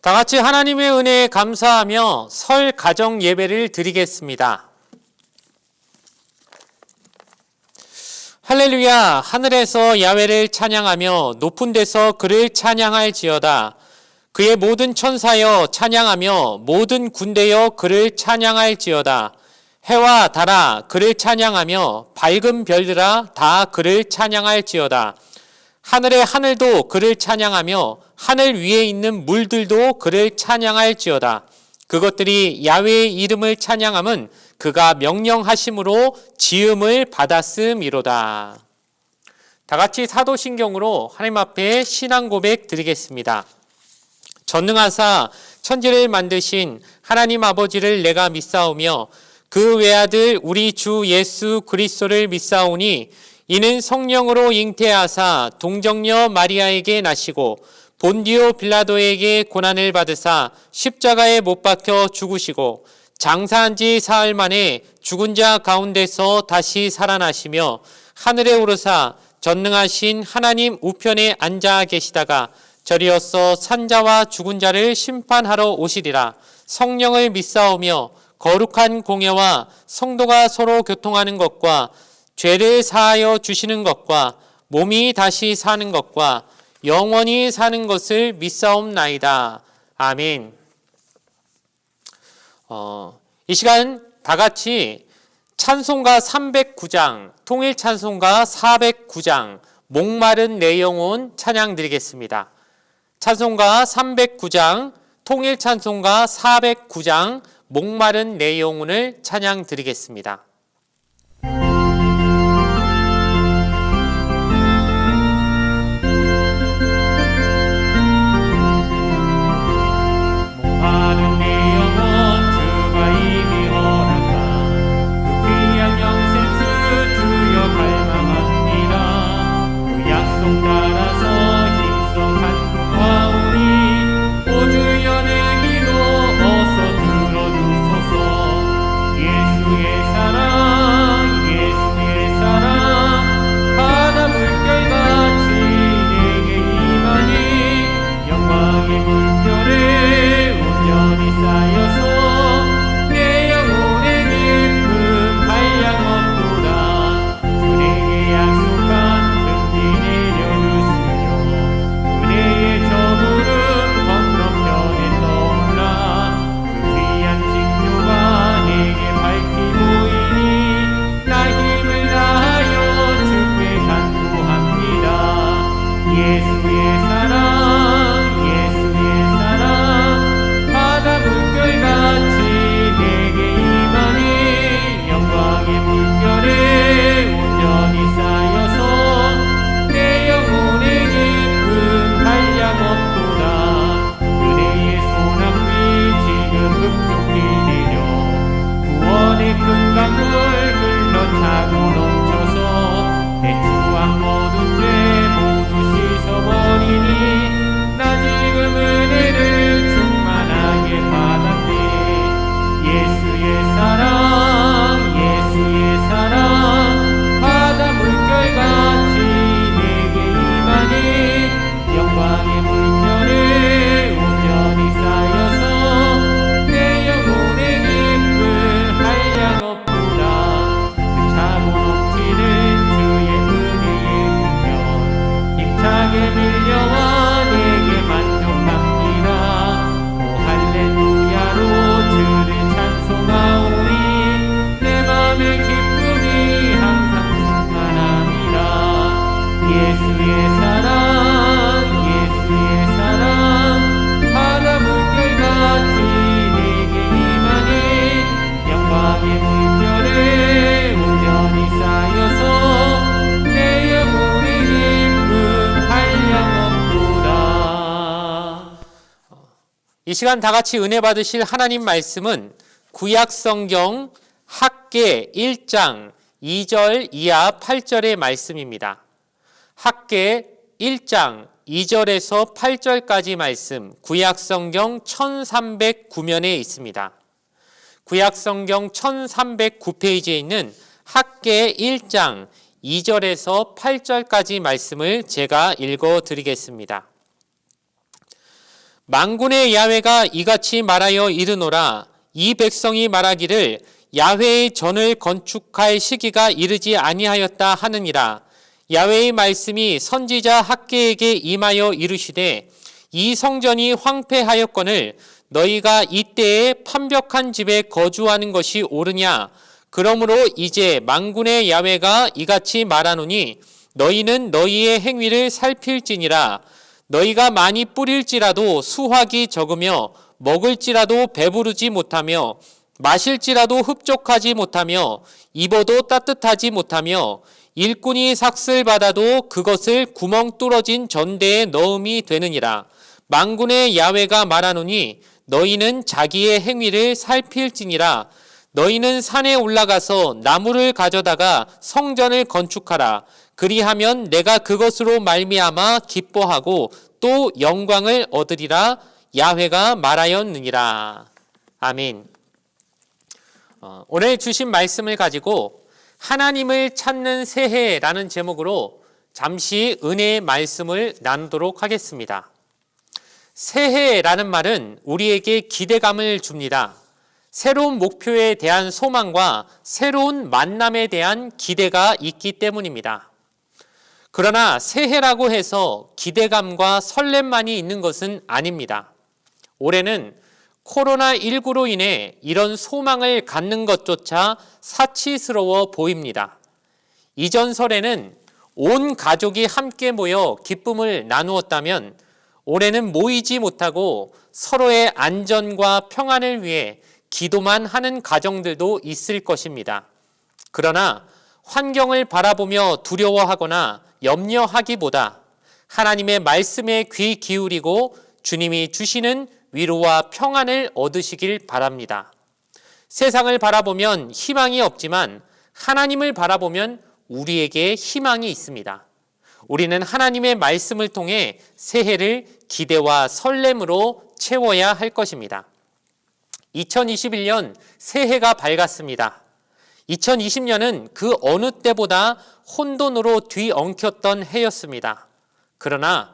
다 같이 하나님의 은혜에 감사하며 설 가정 예배를 드리겠습니다. 할렐루야. 하늘에서 야훼를 찬양하며 높은 데서 그를 찬양할지어다. 그의 모든 천사여 찬양하며 모든 군대여 그를 찬양할지어다. 해와 달아 그를 찬양하며 밝은 별들아 다 그를 찬양할지어다. 하늘의 하늘도 그를 찬양하며 하늘 위에 있는 물들도 그를 찬양할지어다. 그것들이 야훼의 이름을 찬양함은 그가 명령하심으로 지음을 받았음이로다. 다 같이 사도신경으로 하나님 앞에 신앙 고백 드리겠습니다. 전능하사 천지를 만드신 하나님 아버지를 내가 믿사오며 그 외아들 우리 주 예수 그리스도를 믿사오니 이는 성령으로 잉태하사 동정녀 마리아에게 나시고 본디오 빌라도에게 고난을 받으사 십자가에 못 박혀 죽으시고 장사한 지 사흘 만에 죽은 자 가운데서 다시 살아나시며 하늘에 오르사 전능하신 하나님 우편에 앉아 계시다가 저리어서 산자와 죽은 자를 심판하러 오시리라. 성령을 믿사오며 거룩한 공예와 성도가 서로 교통하는 것과 죄를 사하여 주시는 것과 몸이 다시 사는 것과 영원히 사는 것을 믿사옵나이다. 아멘. 이 시간 다 같이 찬송가 309장, 통일 찬송가 409장, 목마른 내 영혼 찬양 드리겠습니다. 찬송가 309장, 통일 찬송가 409장, 목마른 내 영혼을 찬양 드리겠습니다. 목마른 내 영혼 주가 이미 허락한 그 귀한 영생수 주여 갈망합니다. 그 약속 따라서 힘써 간구하오니 오 주여 내 기도 어서 들어주소서. 예수의 사랑 예수의 사랑 바다 물결같이 내게 임하니 영광의 물결에 온전히 쌓여서 내 영혼의 깊음 한량없도다. 그에게 약속한 금비 내려주시며 은혜의 저물음 건너편에 떠올라 그 귀한 징조가 내게 밝히고이니 나 힘을 다하여 주께 간구합니다. 예수의 사랑 예수의 사랑 바다 물결같이 내게 임하니 영광의 물결에 온전히 쌓여서 내 영혼의 깊음 한량없도다. 은혜의 소낙비 지금 급속히 내려 구원의 큰 강물 흘러차고 넘쳐서 내 추한 모든 죄 모두 씻어버리니 나 지금 은혜를 충만하게 받았네. 예수의 사랑 예수의 사랑 바다 물결같이 내게 임하니 영광의 물결에 온전히 쌓여서 내 영혼의 깊음 한량없도다. 그 차고 넘치는 주의 은혜의 물결 힘차게 밀려와 내게 만족합니다. 오 할렐루야로 주를 찬송하오니 내 맘의 기쁨이 항상 충만합니다. 예수의 사랑 예수의 사랑 바다 물결같이 내게 임하니 영광의 물결에 온전히 쌓여서 내 영혼의 깊음 한량없도다. 이 시간 다 같이 은혜 받으실 하나님 말씀은 구약성경 학개 1장 2절 이하 8절의 말씀입니다. 학개 1장 2절에서 8절까지 말씀, 구약성경 1309면에 있습니다. 구약성경 1309페이지에 있는 학개 1장 2절에서 8절까지 말씀을 제가 읽어 드리겠습니다. 만군의 야훼가 이같이 말하여 이르노라. 이 백성이 말하기를 야훼의 전을 건축할 시기가 이르지 아니하였다 하느니라. 야훼의 말씀이 선지자 학개에게 임하여 이르시되 이 성전이 황폐하였거늘 너희가 이때에 판벽한 집에 거주하는 것이 옳으냐. 그러므로 이제 만군의 야훼가 이같이 말하노니 너희는 너희의 행위를 살필지니라. 너희가 많이 뿌릴지라도 수확이 적으며 먹을지라도 배부르지 못하며 마실지라도 흡족하지 못하며 입어도 따뜻하지 못하며 일꾼이 삭슬 받아도 그것을 구멍 뚫어진 전대에 넣음이 되느니라. 만군의 야훼가 말하노니 너희는 자기의 행위를 살필지니라. 너희는 산에 올라가서 나무를 가져다가 성전을 건축하라. 그리하면 내가 그것으로 말미암아 기뻐하고 또 영광을 얻으리라. 야훼가 말하였느니라. 아멘. 오늘 주신 말씀을 가지고 하나님을 찾는 새해라는 제목으로 잠시 은혜의 말씀을 나누도록 하겠습니다. 새해라는 말은 우리에게 기대감을 줍니다. 새로운 목표에 대한 소망과 새로운 만남에 대한 기대가 있기 때문입니다. 그러나 새해라고 해서 기대감과 설렘만이 있는 것은 아닙니다. 올해는 코로나19로 인해 이런 소망을 갖는 것조차 사치스러워 보입니다. 이전 설에는 온 가족이 함께 모여 기쁨을 나누었다면 올해는 모이지 못하고 서로의 안전과 평안을 위해 기도만 하는 가정들도 있을 것입니다. 그러나 환경을 바라보며 두려워하거나 염려하기보다 하나님의 말씀에 귀 기울이고 주님이 주시는 위로와 평안을 얻으시길 바랍니다. 세상을 바라보면 희망이 없지만 하나님을 바라보면 우리에게 희망이 있습니다. 우리는 하나님의 말씀을 통해 새해를 기대와 설렘으로 채워야 할 것입니다. 2021년 새해가 밝았습니다. 2020년은 그 어느 때보다 혼돈으로 뒤엉켰던 해였습니다. 그러나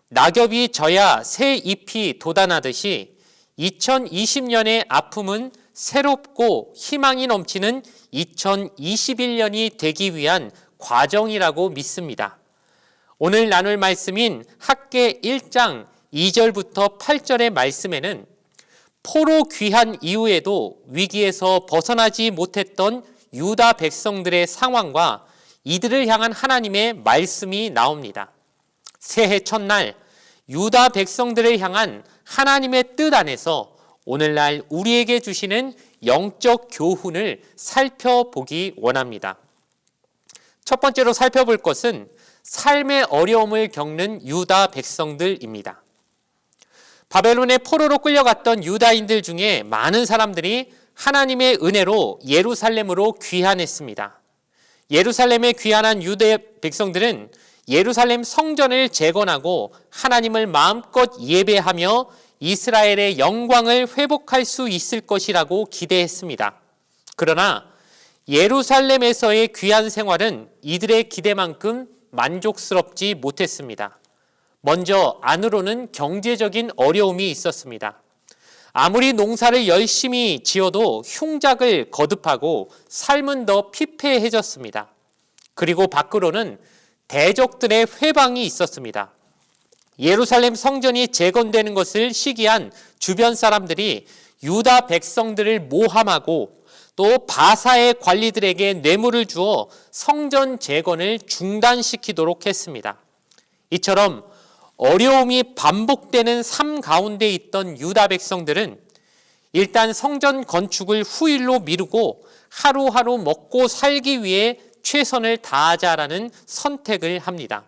낙엽이 져야 새 잎이 돋아나듯이 2020년의 아픔은 새롭고 희망이 넘치는 2021년이 되기 위한 과정이라고 믿습니다. 오늘 나눌 말씀인 학개 1장 2절부터 8절의 말씀에는 포로 귀한 이후에도 위기에서 벗어나지 못했던 유다 백성들의 상황과 이들을 향한 하나님의 말씀이 나옵니다. 새해 첫날 유다 백성들을 향한 하나님의 뜻 안에서 오늘날 우리에게 주시는 영적 교훈을 살펴보기 원합니다. 첫 번째로 살펴볼 것은 삶의 어려움을 겪는 유다 백성들입니다. 바벨론의 포로로 끌려갔던 유다인들 중에 많은 사람들이 하나님의 은혜로 예루살렘으로 귀환했습니다. 예루살렘에 귀환한 유대 백성들은 예루살렘 성전을 재건하고 하나님을 마음껏 예배하며 이스라엘의 영광을 회복할 수 있을 것이라고 기대했습니다. 그러나 예루살렘에서의 귀한 생활은 이들의 기대만큼 만족스럽지 못했습니다. 먼저 안으로는 경제적인 어려움이 있었습니다. 아무리 농사를 열심히 지어도 흉작을 거듭하고 삶은 더 피폐해졌습니다. 그리고 밖으로는 대적들의 회방이 있었습니다. 예루살렘 성전이 재건되는 것을 시기한 주변 사람들이 유다 백성들을 모함하고 또 바사의 관리들에게 뇌물을 주어 성전 재건을 중단시키도록 했습니다. 이처럼 어려움이 반복되는 삶 가운데 있던 유다 백성들은 일단 성전 건축을 후일로 미루고 하루하루 먹고 살기 위해 최선을 다하자라는 선택을 합니다.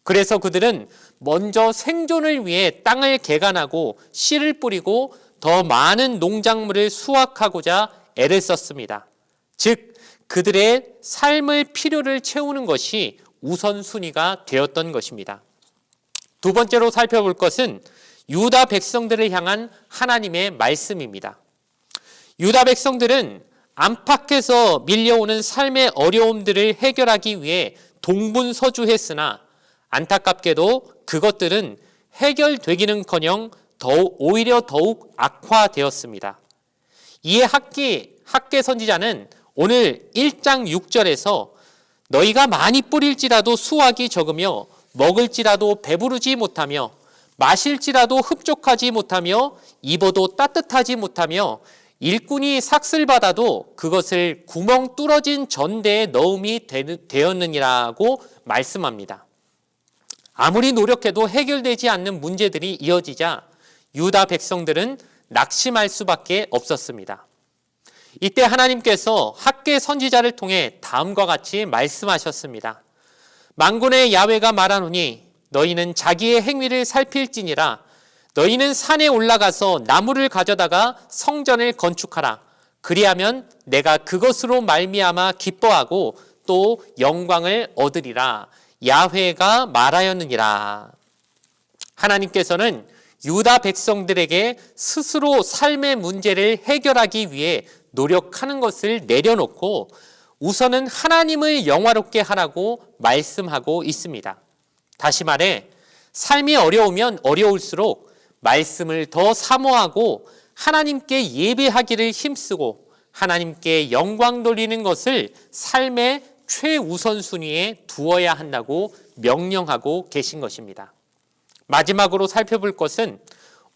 그래서 그들은 먼저 생존을 위해 땅을 개간하고 씨를 뿌리고 더 많은 농작물을 수확하고자 애를 썼습니다. 즉 그들의 삶의 필요를 채우는 것이 우선순위가 되었던 것입니다. 두 번째로 살펴볼 것은 유다 백성들을 향한 하나님의 말씀입니다. 유다 백성들은 안팎에서 밀려오는 삶의 어려움들을 해결하기 위해 동분서주했으나 안타깝게도 그것들은 해결되기는커녕 오히려 더욱 악화되었습니다. 이에 학개 선지자는 오늘 1장 6절에서 너희가 많이 뿌릴지라도 수확이 적으며 먹을지라도 배부르지 못하며 마실지라도 흡족하지 못하며 입어도 따뜻하지 못하며 일꾼이 삭슬 받아도 그것을 구멍 뚫어진 전대에 넣음이 되었느니라고 말씀합니다. 아무리 노력해도 해결되지 않는 문제들이 이어지자 유다 백성들은 낙심할 수밖에 없었습니다. 이때 하나님께서 학개 선지자를 통해 다음과 같이 말씀하셨습니다. 만군의 야훼가 말하노니 너희는 자기의 행위를 살필지니라. 너희는 산에 올라가서 나무를 가져다가 성전을 건축하라. 그리하면 내가 그것으로 말미암아 기뻐하고 또 영광을 얻으리라. 야훼가 말하였느니라. 하나님께서는 유다 백성들에게 스스로 삶의 문제를 해결하기 위해 노력하는 것을 내려놓고 우선은 하나님을 영화롭게 하라고 말씀하고 있습니다. 다시 말해 삶이 어려우면 어려울수록 말씀을 더 사모하고 하나님께 예배하기를 힘쓰고 하나님께 영광 돌리는 것을 삶의 최우선순위에 두어야 한다고 명령하고 계신 것입니다. 마지막으로 살펴볼 것은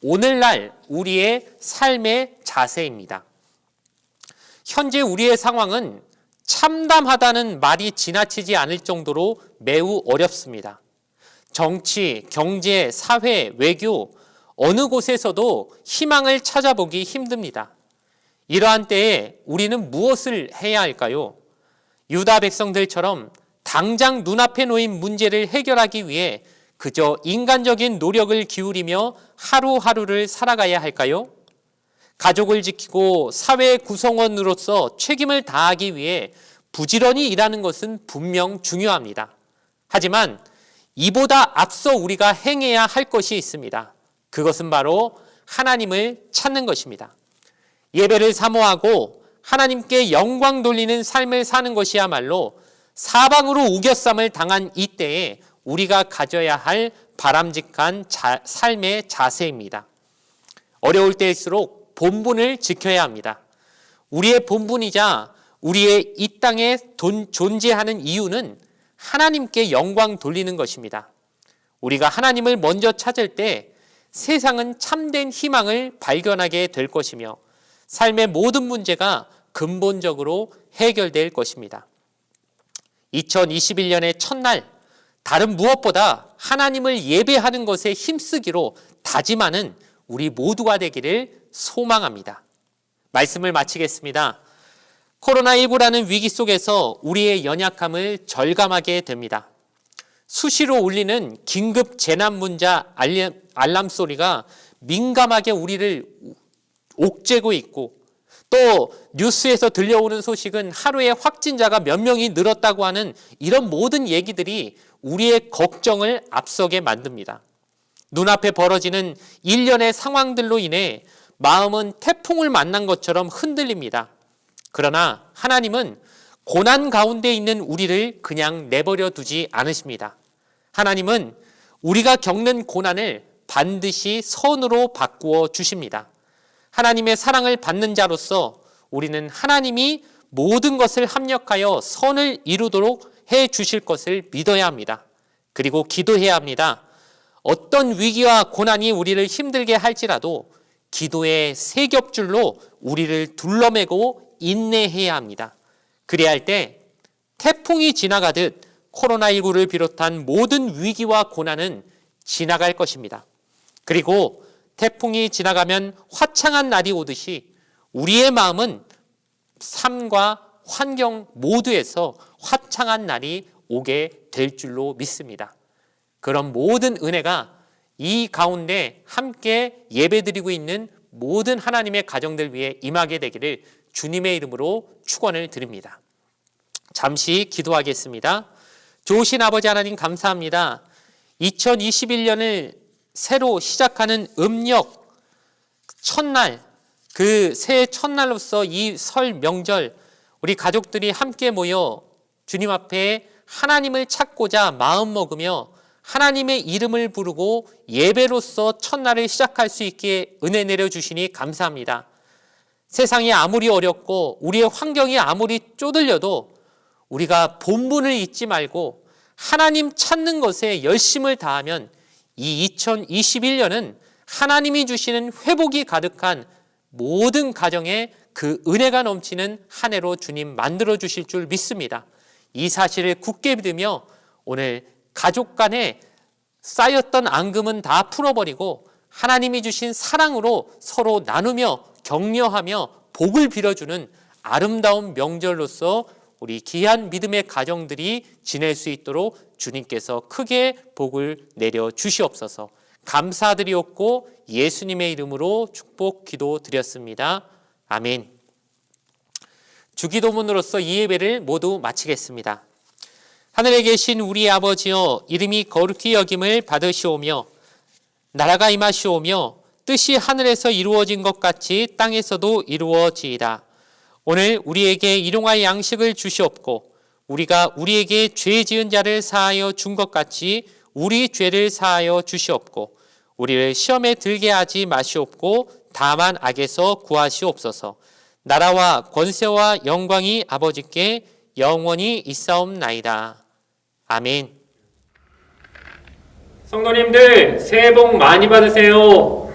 오늘날 우리의 삶의 자세입니다. 현재 우리의 상황은 참담하다는 말이 지나치지 않을 정도로 매우 어렵습니다. 정치, 경제, 사회, 외교 어느 곳에서도 희망을 찾아보기 힘듭니다. 이러한 때에 우리는 무엇을 해야 할까요? 유다 백성들처럼 당장 눈앞에 놓인 문제를 해결하기 위해 그저 인간적인 노력을 기울이며 하루하루를 살아가야 할까요? 가족을 지키고 사회 구성원으로서 책임을 다하기 위해 부지런히 일하는 것은 분명 중요합니다. 하지만 이보다 앞서 우리가 행해야 할 것이 있습니다. 그것은 바로 하나님을 찾는 것입니다. 예배를 사모하고 하나님께 영광 돌리는 삶을 사는 것이야말로 사방으로 우겨쌈을 당한 이때에 우리가 가져야 할 바람직한 삶의 자세입니다. 어려울 때일수록 본분을 지켜야 합니다. 우리의 본분이자 우리의 이 땅에 존재하는 이유는 하나님께 영광 돌리는 것입니다. 우리가 하나님을 먼저 찾을 때 세상은 참된 희망을 발견하게 될 것이며 삶의 모든 문제가 근본적으로 해결될 것입니다. 2021년의 첫날, 다른 무엇보다 하나님을 예배하는 것에 힘쓰기로 다짐하는 우리 모두가 되기를 소망합니다. 말씀을 마치겠습니다. 코로나19라는 위기 속에서 우리의 연약함을 절감하게 됩니다. 수시로 울리는 긴급 재난 문자 알람 소리가 민감하게 우리를 옥죄고 있고 또 뉴스에서 들려오는 소식은 하루에 확진자가 몇 명이 늘었다고 하는 이런 모든 얘기들이 우리의 걱정을 앞서게 만듭니다. 눈앞에 벌어지는 일련의 상황들로 인해 마음은 태풍을 만난 것처럼 흔들립니다. 그러나 하나님은 고난 가운데 있는 우리를 그냥 내버려 두지 않으십니다. 하나님은 우리가 겪는 고난을 반드시 선으로 바꾸어 주십니다. 하나님의 사랑을 받는 자로서 우리는 하나님이 모든 것을 합력하여 선을 이루도록 해 주실 것을 믿어야 합니다. 그리고 기도해야 합니다. 어떤 위기와 고난이 우리를 힘들게 할지라도 기도의 세 겹줄로 우리를 둘러매고 인내해야 합니다. 그래야 할 때 태풍이 지나가듯 코로나19를 비롯한 모든 위기와 고난은 지나갈 것입니다. 그리고 태풍이 지나가면 화창한 날이 오듯이 우리의 마음은 삶과 환경 모두에서 화창한 날이 오게 될 줄로 믿습니다. 그런 모든 은혜가 이 가운데 함께 예배드리고 있는 모든 하나님의 가정들 위해 임하게 되기를 주님의 이름으로 축원을 드립니다. 잠시 기도하겠습니다. 좋으신 아버지 하나님 감사합니다. 2021년을 새로 시작하는 음력 첫날, 그 새해 첫날로서 이 설 명절 우리 가족들이 함께 모여 주님 앞에 하나님을 찾고자 마음 먹으며 하나님의 이름을 부르고 예배로서 첫날을 시작할 수 있게 은혜 내려주시니 감사합니다. 세상이 아무리 어렵고 우리의 환경이 아무리 쪼들려도 우리가 본분을 잊지 말고 하나님 찾는 것에 열심을 다하면 이 2021년은 하나님이 주시는 회복이 가득한 모든 가정에 그 은혜가 넘치는 한 해로 주님 만들어 주실 줄 믿습니다. 이 사실을 굳게 믿으며 오늘 가족 간에 쌓였던 앙금은 다 풀어버리고 하나님이 주신 사랑으로 서로 나누며 격려하며 복을 빌어주는 아름다운 명절로서 우리 귀한 믿음의 가정들이 지낼 수 있도록 주님께서 크게 복을 내려 주시옵소서. 감사드리옵고 예수님의 이름으로 축복 기도드렸습니다. 아멘. 주기도문으로서 이 예배를 모두 마치겠습니다. 하늘에 계신 우리 아버지여, 이름이 거룩히 여김을 받으시오며 나라가 임하시오며 뜻이 하늘에서 이루어진 것 같이 땅에서도 이루어지이다. 오늘 우리에게 일용할 양식을 주시옵고 우리가 우리에게 죄 지은 자를 사하여 준 것 같이 우리 죄를 사하여 주시옵고 우리를 시험에 들게 하지 마시옵고 다만 악에서 구하시옵소서. 나라와 권세와 영광이 아버지께 영원히 있사옵나이다. 아멘. 성도님들 새해 복 많이 받으세요.